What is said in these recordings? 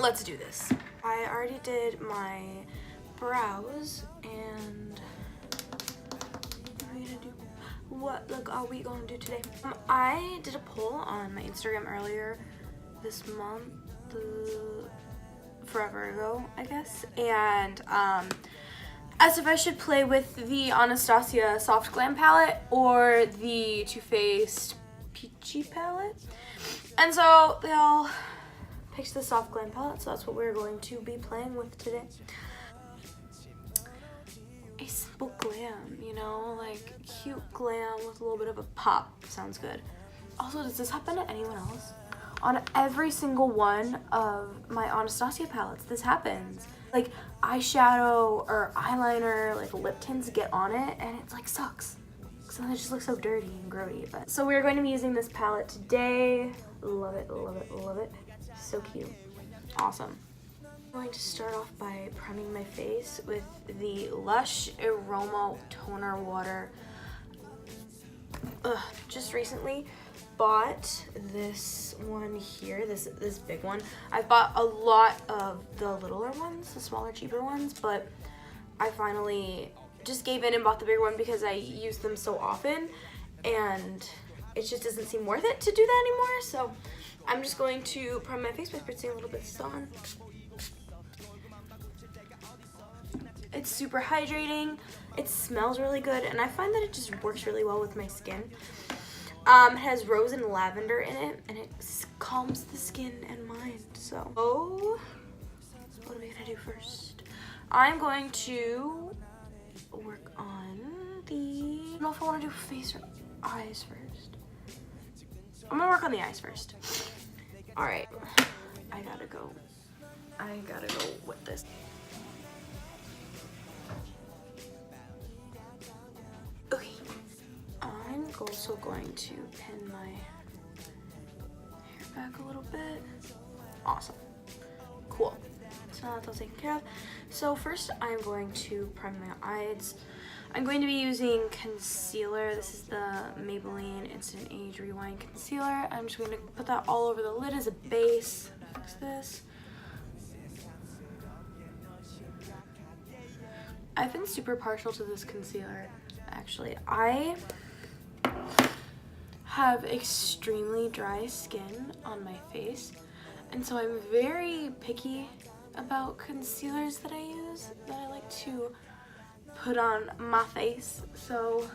let's do this. I already did my brows, and what look are we gonna do today? I did a poll on my Instagram earlier this month, forever ago, I guess, and asked if I should play with the Anastasia Soft Glam palette or the Too Faced Peachy palette, and so they all picked the Soft Glam palette, so that's what we're going to be playing with today. A simple glam, you know, like cute glam with a little bit of a pop. Sounds good. Also, does this happen to anyone else? On every single one of my Anastasia palettes, this happens. Like eyeshadow or eyeliner, like lip tints get on it and it's like sucks. So it just looks so dirty and grody. But so we're going to be using this palette today. Love it, love it, love it. So cute. Awesome. I'm going to start off by priming my face with the Lush Aroma Toner Water. Just recently bought this one here, this big one. I've bought a lot of the littler ones, the smaller, cheaper ones, but I finally just gave in and bought the bigger one because I use them so often, and it just doesn't seem worth it to do that anymore. So I'm just going to prime my face by spritzing a little bit of this on. It's super hydrating, it smells really good, and I find that it just works really well with my skin. It has rose and lavender in it, and it calms the skin and mind. So, what are we gonna do first? I'm going to work on the, I don't know if I want to do face or eyes first. I'm gonna work on the eyes first. All right, I gotta go with this. Okay, I'm also going to pin my hair back a little bit. Awesome, cool. So now that's all taken care of. So first I'm going to prime my eyes. I'm going to be using concealer. This is the Maybelline Instant Age Rewind Concealer. I'm just going to put that all over the lid as a base. Fix this. I've been super partial to this concealer, actually. I have extremely dry skin on my face, and so I'm very picky about concealers that I use, that I like to put on my face. So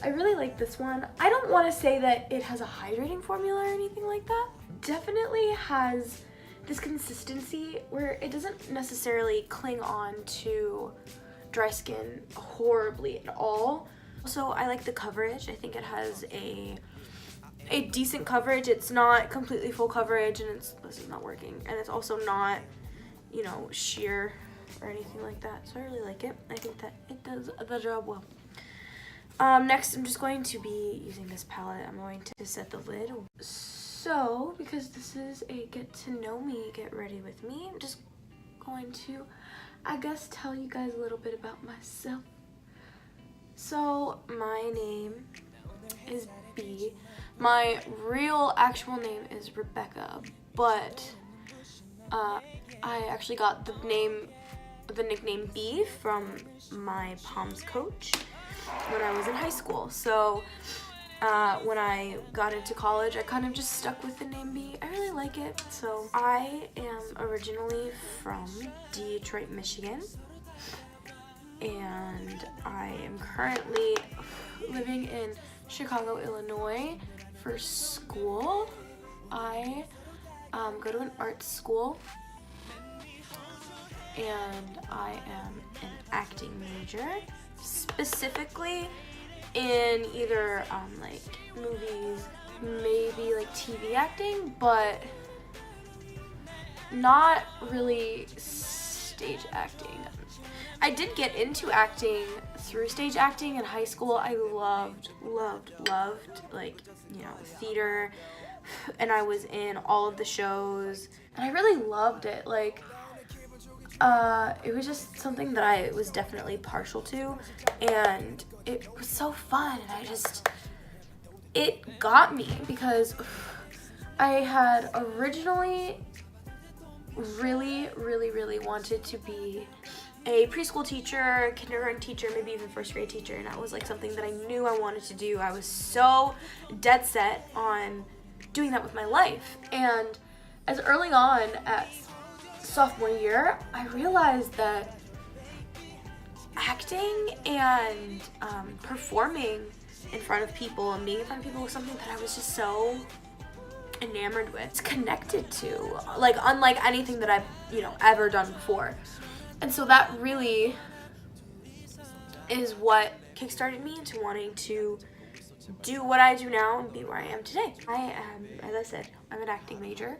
I really like this one. I don't want to say that it has a hydrating formula or anything like that. Definitely has this consistency where it doesn't necessarily cling on to dry skin horribly at all. Also, I like the coverage. I think it has a decent coverage. It's not completely full coverage, and this is not working, and it's also not, you know, sheer or anything like that. So I really like it. I think that it does the job well. Next, I'm just going to be using this palette. I'm going to set the lid. So, because this is a get to know me, get ready with me, I'm just going to, I guess, tell you guys a little bit about myself. So, my name is Bea. My real actual name is Rebecca, but I actually got the nickname Bea from my Palms coach when I was in high school. So when I got into college, I kind of just stuck with the name Bea. I really like it. So I am originally from Detroit, Michigan, and I am currently living in Chicago, Illinois for school. I go to an art school, and I am an acting major, specifically in either like movies, maybe like TV acting, but not really stage acting. I did get into acting through stage acting in high school. I loved like, you know, theater, and I was in all of the shows, and I really loved it. Like, it was just something that I was definitely partial to, and it was so fun, and it got me because I had originally really, really, really wanted to be a preschool teacher, kindergarten teacher, maybe even first grade teacher, and that was like something that I knew I wanted to do. I was so dead set on doing that with my life. And as early on as sophomore year, I realized that acting and performing in front of people and being in front of people was something that I was just so enamored with, connected to, like unlike anything that I've, ever done before. And so that really is what kickstarted me into wanting to do what I do now and be where I am today. I am, as I said, I'm an acting major.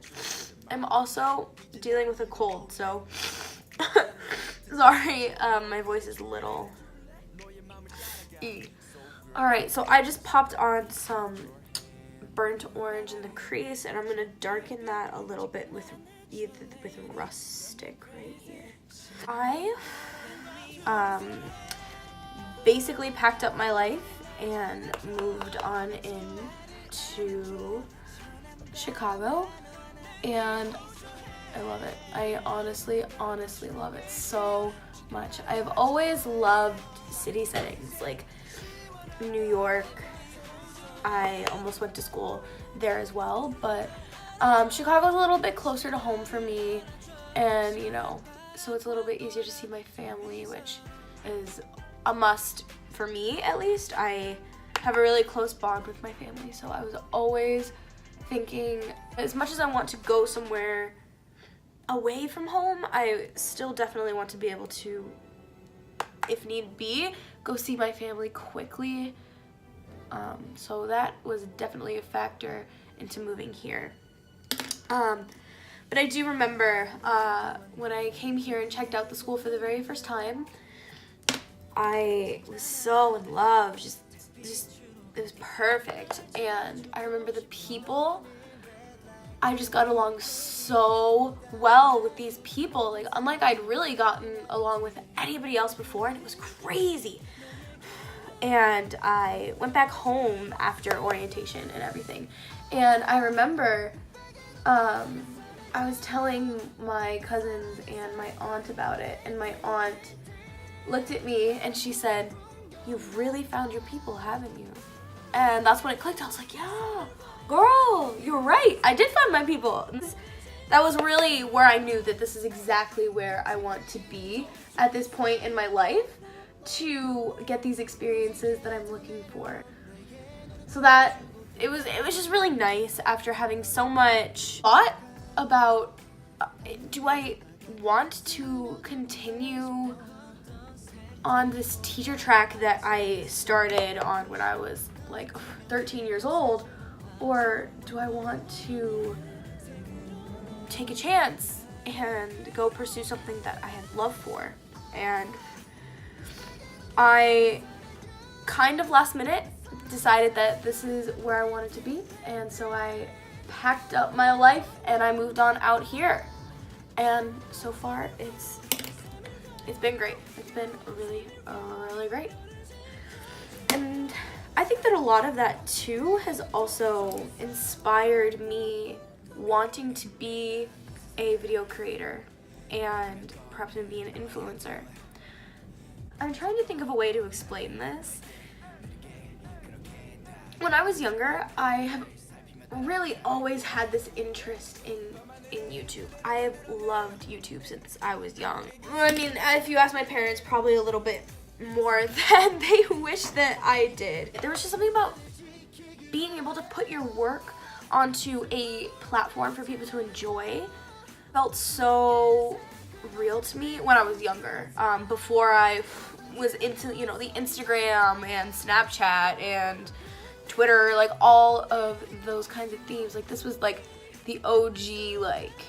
I'm also dealing with a cold, so sorry, my voice is a little Alright, so I just popped on some burnt orange in the crease, and I'm going to darken that a little bit with rustic right here. I basically packed up my life and moved on into Chicago, and I love it. I honestly love it so much. I've always loved city settings, like New York. I almost went to school there as well, but Chicago's a little bit closer to home for me, and so it's a little bit easier to see my family, which is a must for me, at least. I have a really close bond with my family, so I was always thinking, as much as I want to go somewhere away from home, I still definitely want to be able to, if need be, go see my family quickly. So that was definitely a factor into moving here. But I do remember when I came here and checked out the school for the very first time, I was so in love. Just it was perfect. And I remember the people, I just got along so well with these people, like unlike I'd really gotten along with anybody else before, and it was crazy. And I went back home after orientation and everything, and I remember I was telling my cousins and my aunt about it, and my aunt looked at me and she said, "You've really found your people, haven't you?" And that's when it clicked. I was like, yeah, girl, you're right. I did find my people. That was really where I knew that this is exactly where I want to be at this point in my life, to get these experiences that I'm looking for. So that it was just really nice after having so much thought about, do I want to continue on this teacher track that I started on when I was like 13 years old, or do I want to take a chance and go pursue something that I have love for? And I kind of last minute decided that this is where I wanted to be, and so I packed up my life and I moved on out here, and so far it's been great. It's been really great. And I think that a lot of that too has also inspired me wanting to be a video creator and perhaps even be an influencer. I'm trying to think of a way to explain this. When I was younger, I have really always had this interest in YouTube. I have loved YouTube since I was young. I mean, if you ask my parents, probably a little bit more than they wish that I did. There was just something about being able to put your work onto a platform for people to enjoy. Felt so real to me when I was younger, before I was into, the Instagram and Snapchat and Twitter, like all of those kinds of themes. Like this was like the OG, like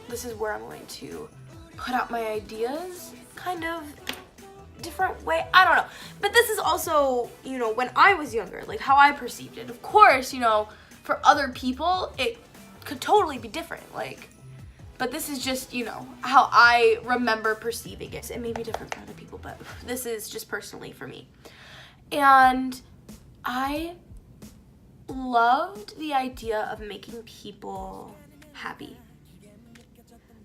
this is where I'm going to put out my ideas, kind of different way. I don't know. But this is also, when I was younger, like how I perceived it. Of course, for other people, it could totally be different. But this is just, how I remember perceiving it. It may be different for other people, but this is just personally for me. And I loved the idea of making people happy.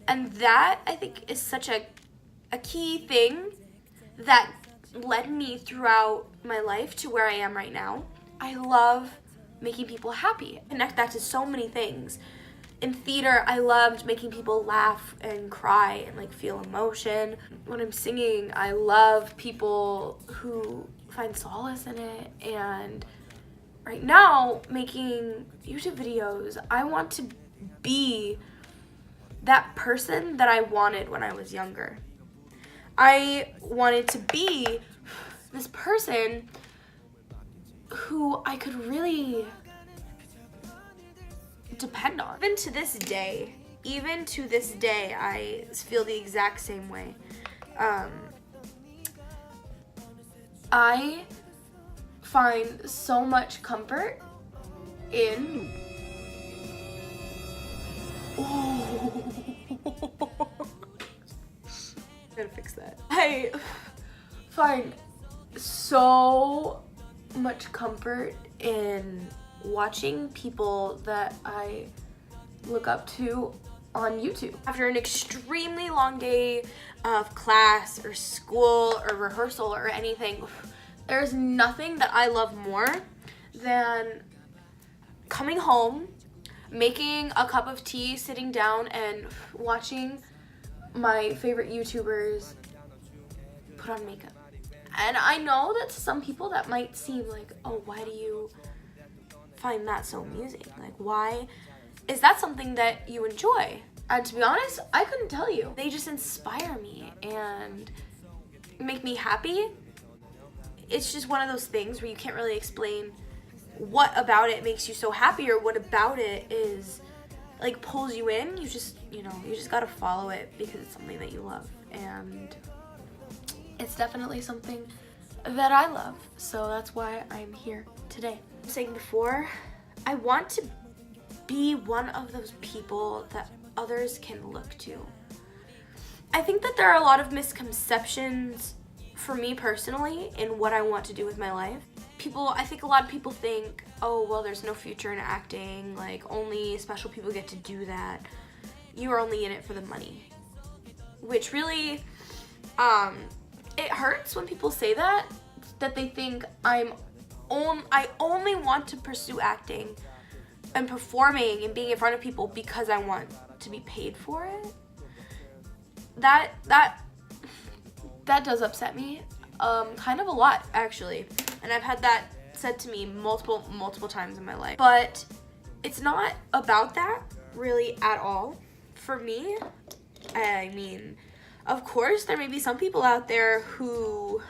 And that, I think, is such a key thing that led me throughout my life to where I am right now. I love making people happy. Connect that to so many things. In theater, I loved making people laugh and cry and like feel emotion. When I'm singing, I love people who find solace in it. And right now, making YouTube videos, I want to be that person that I wanted when I was younger. I wanted to be this person who I could really depend on. Even to this day, I feel the exact same way. I find so much comfort in gotta fix that. I find so much comfort in watching people that I look up to on YouTube. After an extremely long day of class or school or rehearsal or anything, there's nothing that I love more than coming home, making a cup of tea, sitting down and watching my favorite YouTubers put on makeup. And I know that to some people that might seem like, oh, why do you find that so amusing? Like, why is that something that you enjoy? And to be honest, I couldn't tell you. They just inspire me and make me happy. It's just one of those things where you can't really explain what about it makes you so happy or what about it is like pulls you in. You just gotta follow it because it's something that you love, and it's definitely something that I love. So that's why I'm here today. I was saying before, I want to be one of those people that others can look to. I think that there are a lot of misconceptions for me personally in what I want to do with my life. I think a lot of people think, oh, well, there's no future in acting, like only special people get to do that. You are only in it for the money. Which really, it hurts when people say that they think I only want to pursue acting and performing and being in front of people because I want to be paid for it. That does upset me, kind of a lot actually, and I've had that said to me multiple times in my life. But it's not about that really at all for me. I mean, of course there may be some people out there who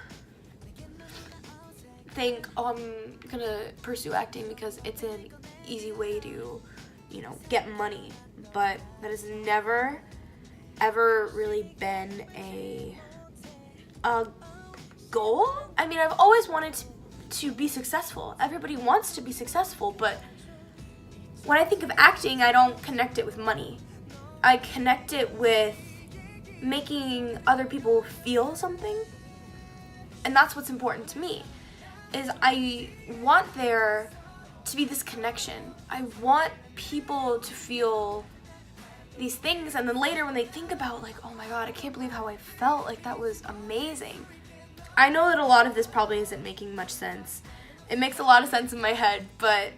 think, oh, I'm gonna pursue acting because it's an easy way to, get money, but that has never ever really been a goal. I mean, I've always wanted to be successful. Everybody wants to be successful, but when I think of acting, I don't connect it with money. I connect it with making other people feel something, and that's what's important to me, is I want there to be this connection. I want people to feel these things, and then later when they think about, like, oh my god, I can't believe how I felt, like that was amazing. I know that a lot of this probably isn't making much sense. It makes a lot of sense in my head, but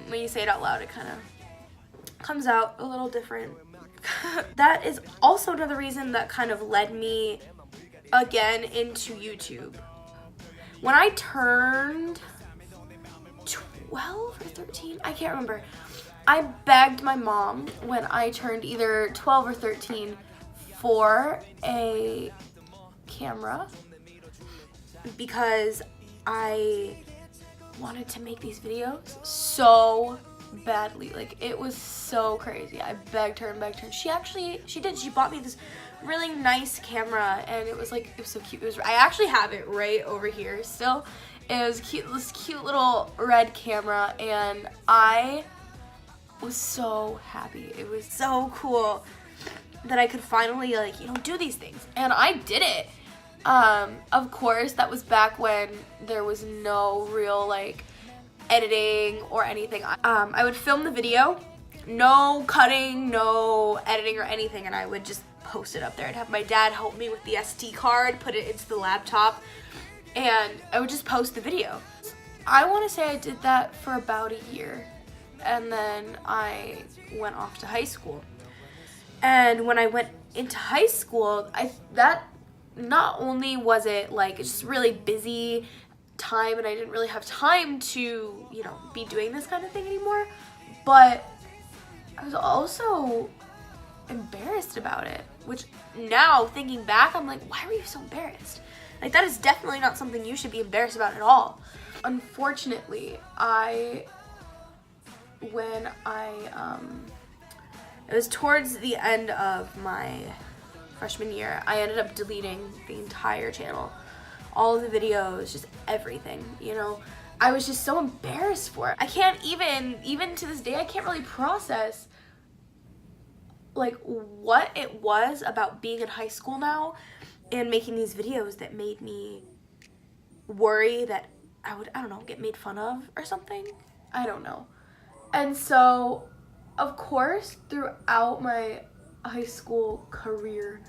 when you say it out loud, it kind of comes out a little different. That is also another reason that kind of led me again into YouTube. When I turned 12 or 13, I can't remember, I begged my mom when I turned either 12 or 13 for a camera because I wanted to make these videos so badly. Like, it was so crazy. I begged her and begged her. She did. She bought me this really nice camera, and it was so cute. I actually have it right over here still. It was cute, this cute little red camera, and I was so happy. It was so cool that I could finally do these things, and I did it. Of course, that was back when there was no real editing or anything. I would film the video, No cutting, no editing or anything, and I would just post it up there. I'd have my dad help me with the SD card, put it into the laptop, and I would just post the video. I want to say I did that for about a year, and then I went off to high school. And when I went into high school, that not only was it like just really busy time and I didn't really have time to, you know, be doing this kind of thing anymore, but I was also embarrassed about it, which now thinking back, I'm like, why were you so embarrassed? Like, that is definitely not something you should be embarrassed about at all. Unfortunately, it was towards the end of my freshman year, I ended up deleting the entire channel. All the videos, just everything, you know. I was just so embarrassed for it. I can't even to this day, I can't really process like what it was about being in high school now and making these videos that made me worry that I would, I don't know, get made fun of or something. I don't know. And so, of course, throughout my high school career,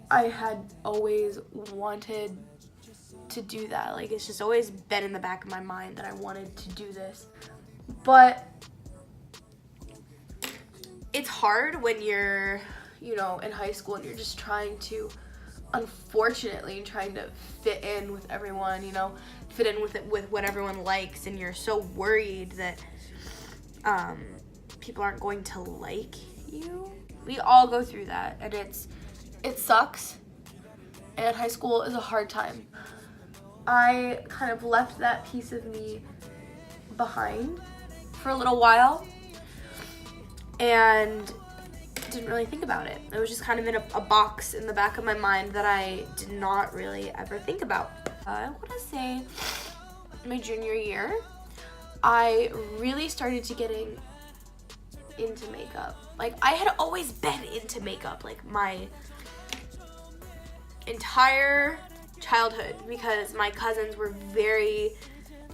I had always wanted to do that. Like, it's just always been in the back of my mind that I wanted to do this. But it's hard when you're, you know, in high school and you're just trying to, unfortunately, trying to fit in with everyone, you know, fit in with what everyone likes, and you're so worried that people aren't going to like you. We all go through that, and it sucks, and high school is a hard time. I kind of left that piece of me behind for a little while and didn't really think about it. It was just kind of in a box in the back of my mind that I did not really ever think about. I want to say my junior year, I really started to getting into makeup. Like, I had always been into makeup, like my entire childhood, because my cousins were very,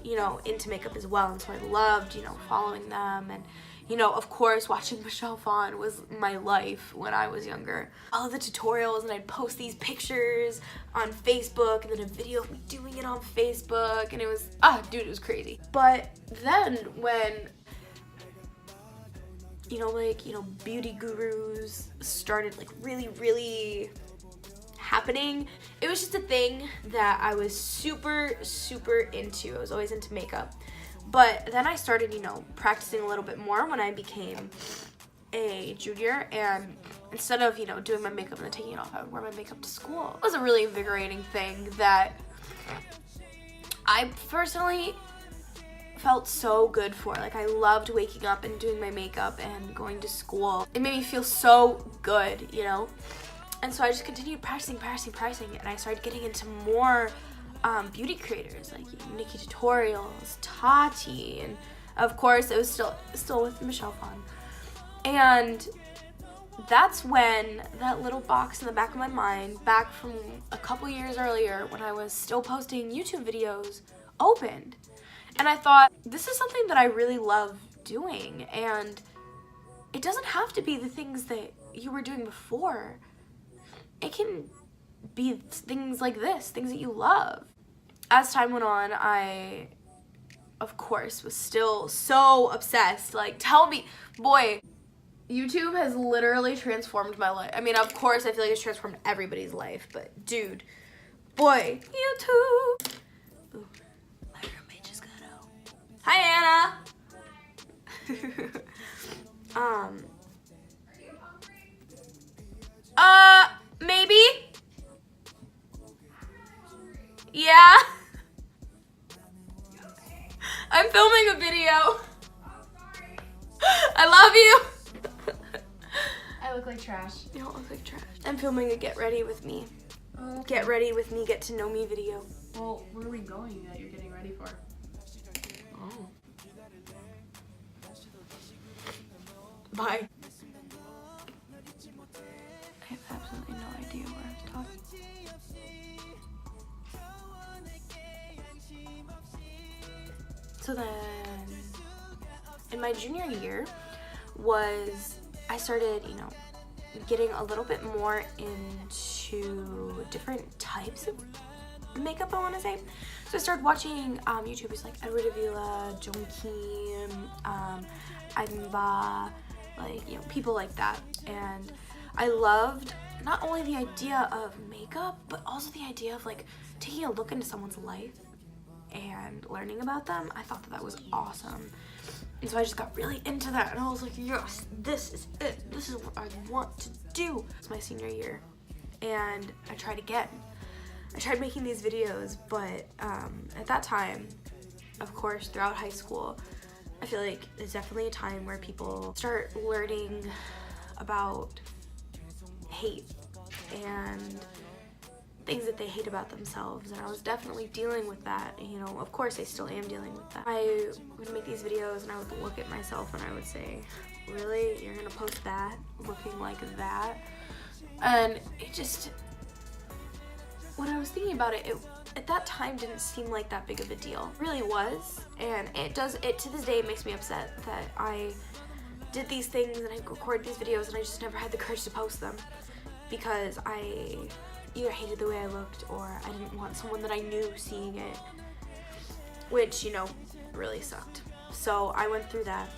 you know, into makeup as well, and so I loved, you know, following them, and, you know, of course, watching Michelle Phan was my life when I was younger. All of the tutorials, and I'd post these pictures on Facebook, and then a video of me doing it on Facebook, and it was, dude, it was crazy. But then when, you know, like, you know, beauty gurus started, like, really happening, it was just a thing that I was super into. I was always into makeup. But then I started, you know, practicing a little bit more when I became a junior, and instead of, you know, doing my makeup and then taking it off, I would wear my makeup to school. It was a really invigorating thing that I personally felt so good for. Like, I loved waking up and doing my makeup and going to school. It made me feel so good, you know? And so I just continued practicing, and I started getting into more beauty creators, like Nikki Tutorials, Tati, and of course it was still with Michelle Phan. And that's when that little box in the back of my mind, back from a couple years earlier when I was still posting YouTube videos, opened. And I thought, this is something that I really love doing, and it doesn't have to be the things that you were doing before. It can be things like this, things that you love. As time went on, I, of course, was still so obsessed. Like, tell me, boy, YouTube has literally transformed my life. I mean, of course, I feel like it's transformed everybody's life, but dude, boy, YouTube. Ooh, my roommate just got out. Hi, Anna. Maybe? Yeah? I'm filming a video. I love you. I look like trash. You don't look like trash. I'm filming a get ready with me. Get ready with me, get to know me video. Well, where are we going that you're getting ready for? Oh. Bye. I have absolutely no idea where I was talking. So then, in my junior year, was I started, you know, getting a little bit more into different types of makeup, I want to say. So I started watching YouTubers like Edward Avila, Joan Kim, Ivanba, like, you know, people like that. And I loved not only the idea of makeup, but also the idea of like taking a look into someone's life and learning about them. I thought that was awesome. And so I just got really into that, and I was like, yes, this is it. This is what I want to do. It's my senior year, and I tried again. I tried making these videos, but at that time, of course, throughout high school, I feel like it's definitely a time where people start learning about hate and things that they hate about themselves, and I was definitely dealing with that. You know, of course I still am dealing with that. I would make these videos and I would look at myself and I would say, really, you're gonna post that looking like that? And it just, when I was thinking about it, at that time didn't seem like that big of a deal. It really was, and it to this day, it makes me upset that I did these things and I recorded these videos and I just never had the courage to post them, because I either hated the way I looked or I didn't want someone that I knew seeing it, which, you know, really sucked. So I went through that,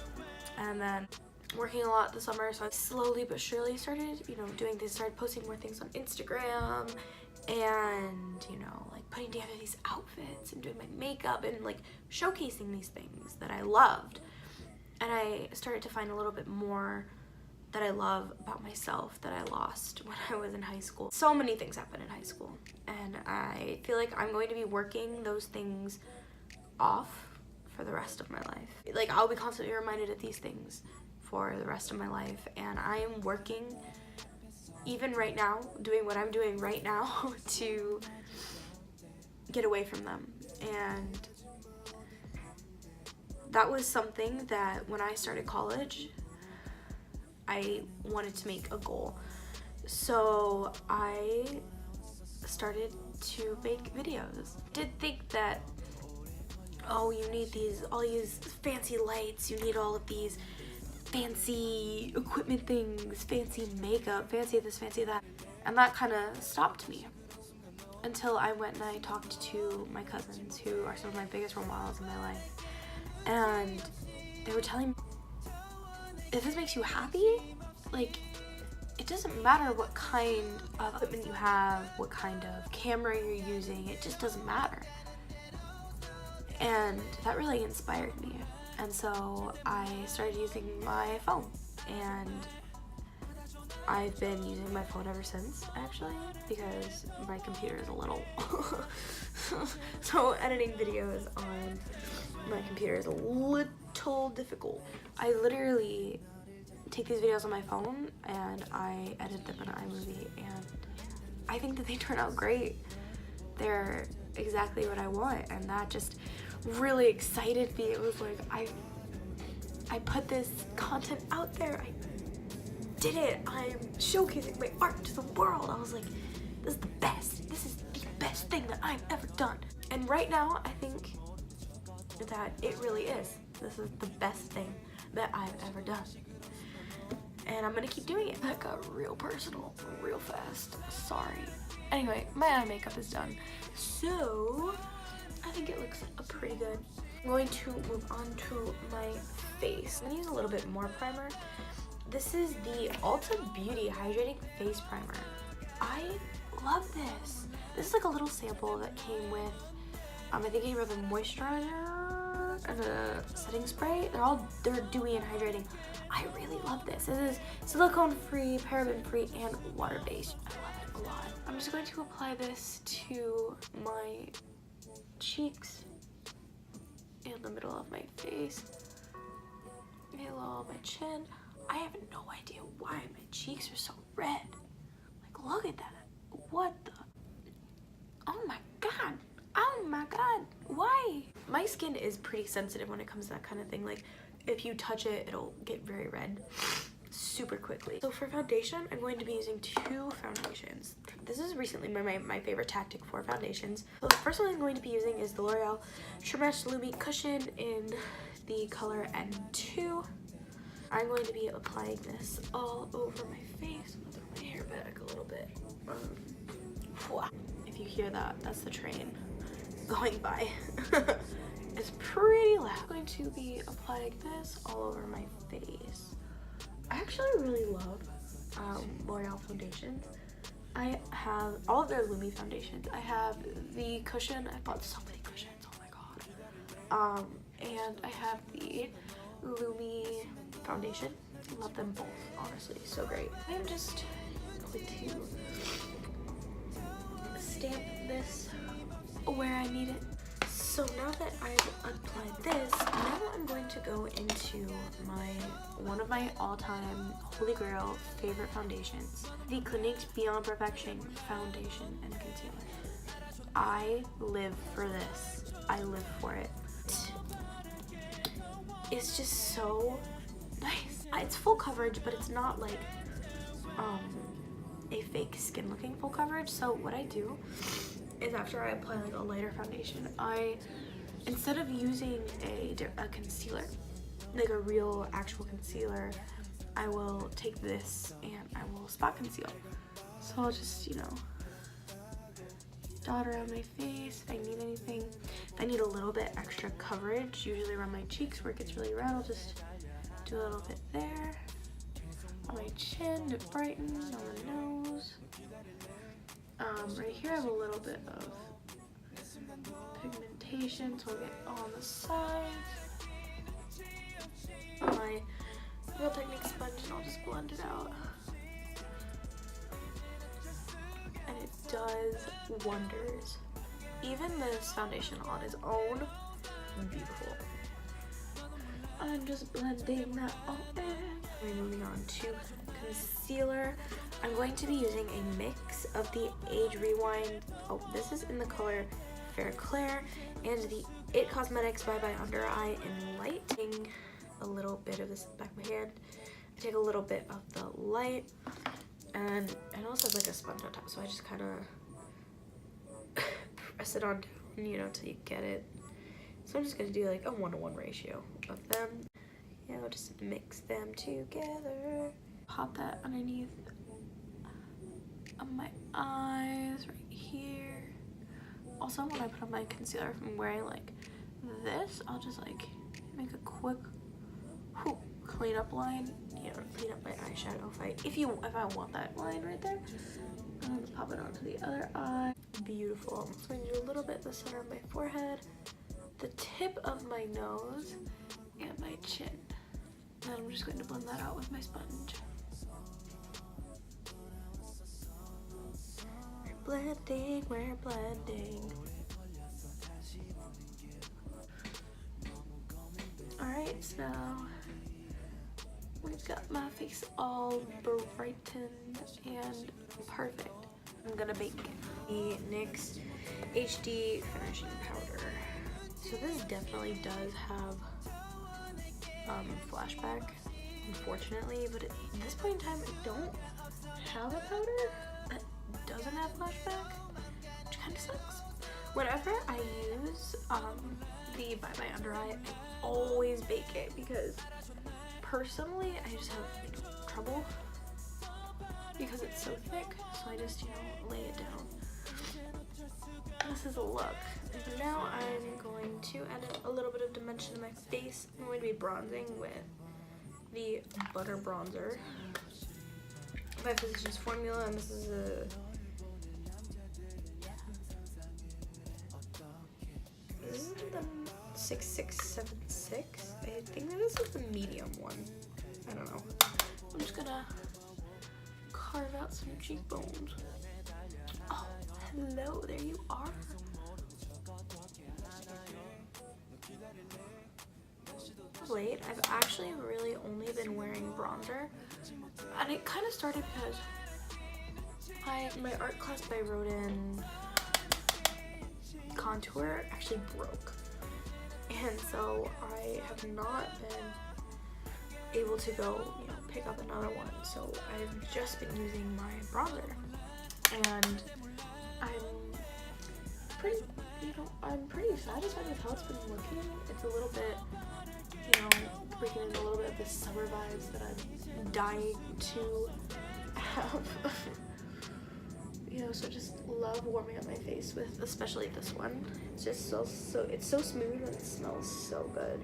and then working a lot this summer, so I slowly but surely started, you know, doing things, started posting more things on Instagram, and, you know, like putting together these outfits and doing my makeup and like showcasing these things that I loved. And I started to find a little bit more that I love about myself that I lost when I was in high school. So many things happened in high school, and I feel like I'm going to be working those things off for the rest of my life. Like, I'll be constantly reminded of these things for the rest of my life, and I am working, even right now, doing what I'm doing right now to get away from them. And that was something that when I started college, I wanted to make a goal. So I started to make videos. Did think that, oh, you need all these fancy lights, you need all of these fancy equipment things, fancy makeup, fancy this, fancy that. And that kind of stopped me until I went and I talked to my cousins, who are some of my biggest role models in my life. And they were telling me, if this makes you happy, like, it doesn't matter what kind of equipment you have, what kind of camera you're using, it just doesn't matter. And that really inspired me. And so I started using my phone, and I've been using my phone ever since, actually, because my computer is a little so editing videos on my computer is a little difficult. I literally take these videos on my phone and I edit them in iMovie, and I think that they turn out great. They're exactly what I want, and that just really excited me. It was like, I put this content out there. I did it. I'm showcasing my art to the world. I was like, this is the best. This is the best thing that I've ever done. And right now, I think that it really is. This is the best thing that I've ever done. And I'm gonna keep doing it. That got real personal real fast. Sorry. Anyway, my eye makeup is done. So, I think it looks pretty good. I'm going to move on to my face. I'm gonna use a little bit more primer. This is the Ulta Beauty Hydrating Face Primer. I love this. This is like a little sample that came with, I think it came with a moisturizer and a setting spray. They're dewy and hydrating. I really love this. This is silicone free, paraben free, and water based. I love it a lot. I'm just going to apply this to my cheeks and the middle of my face, and along my chin. I have no idea why my cheeks are so red. Like, look at that. What the? Oh my god. Oh my god. Why? My skin is pretty sensitive when it comes to that kind of thing. Like, if you touch it, it'll get very red super quickly. So for foundation, I'm going to be using two foundations. This is recently my favorite tactic for foundations. So the first one I'm going to be using is the L'Oreal True Match Lumi Cushion in the color N2. I'm going to be applying this all over my face. I'm gonna throw my hair back a little bit. If you hear that, that's the train going by. It's pretty loud. I'm going to be applying this all over my face. I actually really love L'Oreal foundations. I have all of their Lumi foundations. I have the cushion. I bought so many cushions. Oh my god. And I have the Lumi foundation. I love them both, honestly. So great. I'm just going to stamp this where I need it. So now that I've applied this, now I'm going to go into one of my all-time holy grail favorite foundations, the Clinique Beyond Perfection Foundation and Concealer. I live for this. I live for it. It's just so nice. It's full coverage, but it's not like a fake skin looking full coverage. So what I do is after I apply like a lighter foundation, instead of using a concealer, like a real actual concealer, I will take this and I will spot conceal. So I'll just, you know, dot around my face if I need anything. If I need a little bit extra coverage, usually around my cheeks where it gets really red, I'll just do a little bit there. On my chin to brighten, on the nose. Right here I have a little bit of pigmentation, so I'll get on the sides. My Real Technique sponge, and I'll just blend it out. And it does wonders. Even this foundation on its own, beautiful. I'm just blending that all in. We're moving on to concealer. I'm going to be using a mix of the Age Rewind. Oh, this is in the color Fair Clair, and the It Cosmetics by Undereye in Light. Taking a little bit of this back of my hand. I take a little bit of the light, and it also has like a sponge on top, so I just kind of press it on down, you know, till you get it. So I'm just gonna do like a 1-to-1 ratio of them. You know, just mix them together. Pop that underneath my eyes right here. Also, when I put on my concealer, if I'm wearing like this, I'll just like make a quick cleanup line. You know, clean up my eyeshadow if I want that line right there. I'm gonna pop it onto the other eye. Beautiful. So I'm gonna do a little bit in the center of my forehead, the tip of my nose, and my chin. And I'm just going to blend that out with my sponge. We're blending. Alright, so now we've got my face all brightened and perfect. I'm gonna bake the NYX HD finishing powder. So this definitely does have flashback, unfortunately, but at this point in time I don't have a powder that doesn't have flashback, which kind of sucks. Whenever I use the Bye Bye Undereye, I always bake it because personally I just have trouble because it's so thick, so I just, you know, lay it down. This is a look. And now I'm going to add a little bit of dimension to my face. I'm going to be bronzing with the Butter Bronzer by Physicians Formula, and this is the 6676. I think that this is the medium one. I don't know. I'm just gonna carve out some cheekbones. Oh, hello, there you are. Late, I've actually really only been wearing bronzer, and it kind of started because my art class that I wrote in contour actually broke, and so I have not been able to go, you know, pick up another one. So I've just been using my bronzer, and I'm pretty satisfied with how it's been looking. It's a little bit you know, bringing in a little bit of the summer vibes that I'm dying to have. You know, so just love warming up my face with, especially this one. It's just so it's so smooth and it smells so good.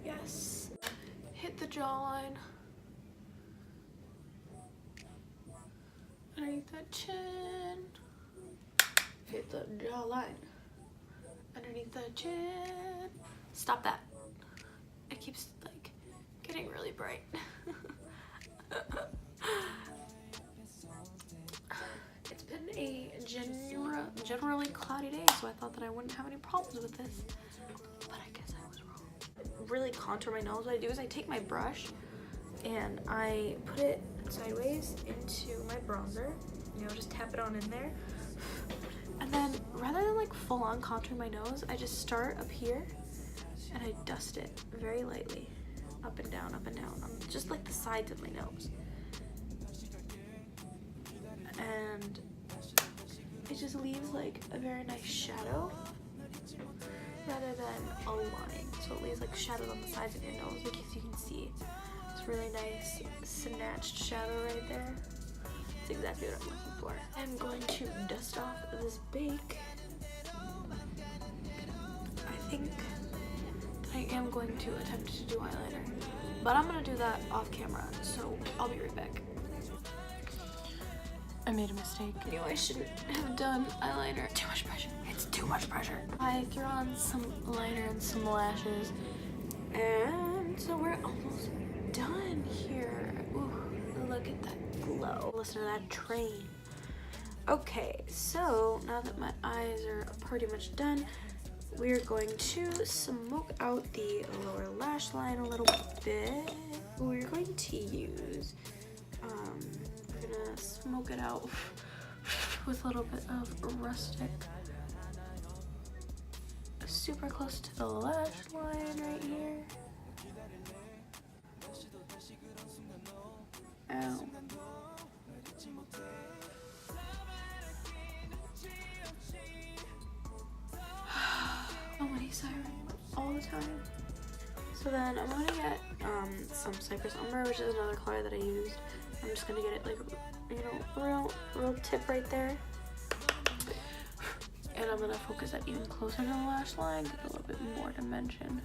Yes. Hit the jawline. Underneath that chin. Hit the jawline. Underneath the chin. Stop that. It keeps like getting really bright. It's been a generally cloudy day, so I thought that I wouldn't have any problems with this, but I guess I was wrong. Really contour my nose. What I do is I take my brush and I put it sideways into my bronzer, you know, just tap it on in there, and then rather than like full on contour my nose, I just start up here and I dust it very lightly up and down on just like the sides of my nose, and it just leaves like a very nice shadow rather than a line. So it leaves like shadow on the sides of your nose, like as you can see. It's really nice snatched shadow right there. That's exactly what I'm looking for. I'm going to dust off this bake. I think that I am going to attempt to do eyeliner, but I'm gonna do that off camera, so I'll be right back. I made a mistake. I knew I shouldn't have done eyeliner. Too much pressure. It's too much pressure. I threw on some liner and some lashes, and so we're almost done here. Ooh, look at that glow. Listen to that train. Okay, so now that my eyes are pretty much done, we're going to smoke out the lower lash line a little bit. We're going to use, we're gonna smoke it out with a little bit of rustic. Super close to the lash line right here. Ow. So many sirens all the time. So then I'm gonna get some Cypress Umber, which is another color that I used. I'm just gonna get it like, you know, real tip right there. And I'm gonna focus that even closer to the lash line, get a little bit more dimension.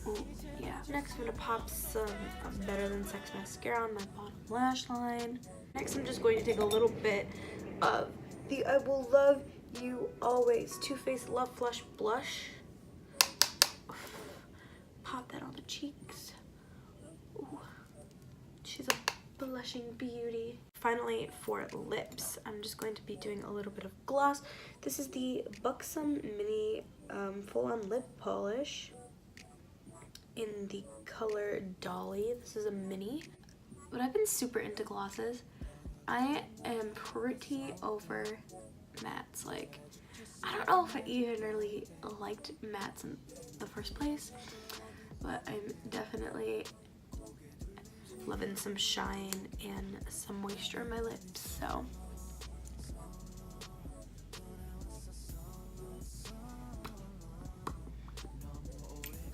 Ooh, yeah. Next I'm gonna pop some Better Than Sex mascara on my bottom lash line. Next I'm just going to take a little bit of the I Will Love You Always Too Faced Love Flush Blush. Pop that on the cheeks. Ooh. She's a blushing beauty. Finally, for lips, I'm just going to be doing a little bit of gloss. This is the Buxom Mini Full-On Lip Polish in the color Dolly. This is a mini. But I've been super into glosses. I am pretty over mattes. Like, I don't know if I even really liked mattes in the first place, but I'm definitely loving some shine and some moisture in my lips, so.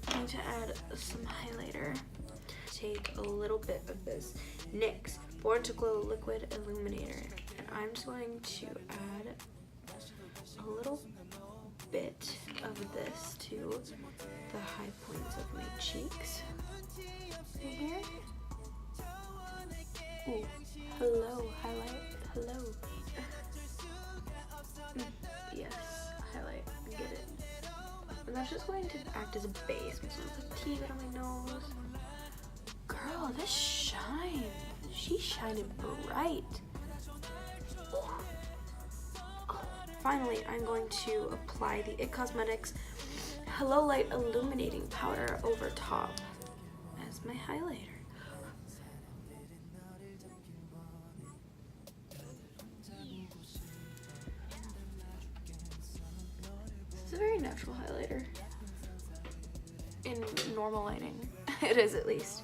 I'm going to add some highlighter. Take a little bit of this NYX Born to Glow Liquid Illuminator, and I'm just going to add a little bit of this to the high points of my cheeks. Right here. Ooh, hello, highlight, hello. Yes, highlight, get it. And that's just going to act as a base. I'm just gonna put tea on my nose. Girl, this shine. She's shining bright. Oh. Finally, I'm going to apply the IT Cosmetics Hello Light Illuminating Powder over top as my highlighter. It's a very natural highlighter. In normal lighting. It is, at least.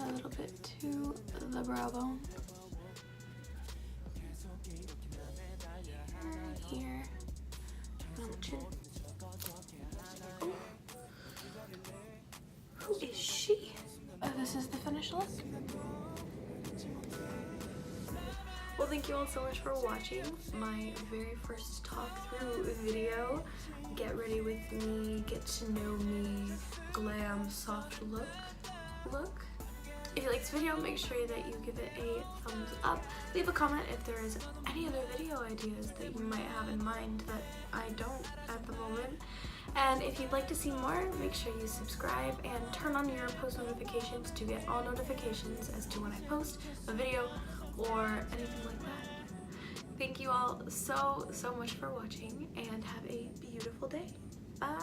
a little bit to the brow bone. Here, on the chin. Oh. Who is she? This is the finished look. Well, thank you all so much for watching my very first talk through video. Get ready with me, get to know me, glam, soft look. If you liked this video, make sure that you give it a thumbs up. Leave a comment if there is any other video ideas that you might have in mind that I don't at the moment. And if you'd like to see more, make sure you subscribe and turn on your post notifications to get all notifications as to when I post a video or anything like that. Thank you all so much for watching and have a beautiful day. Bye!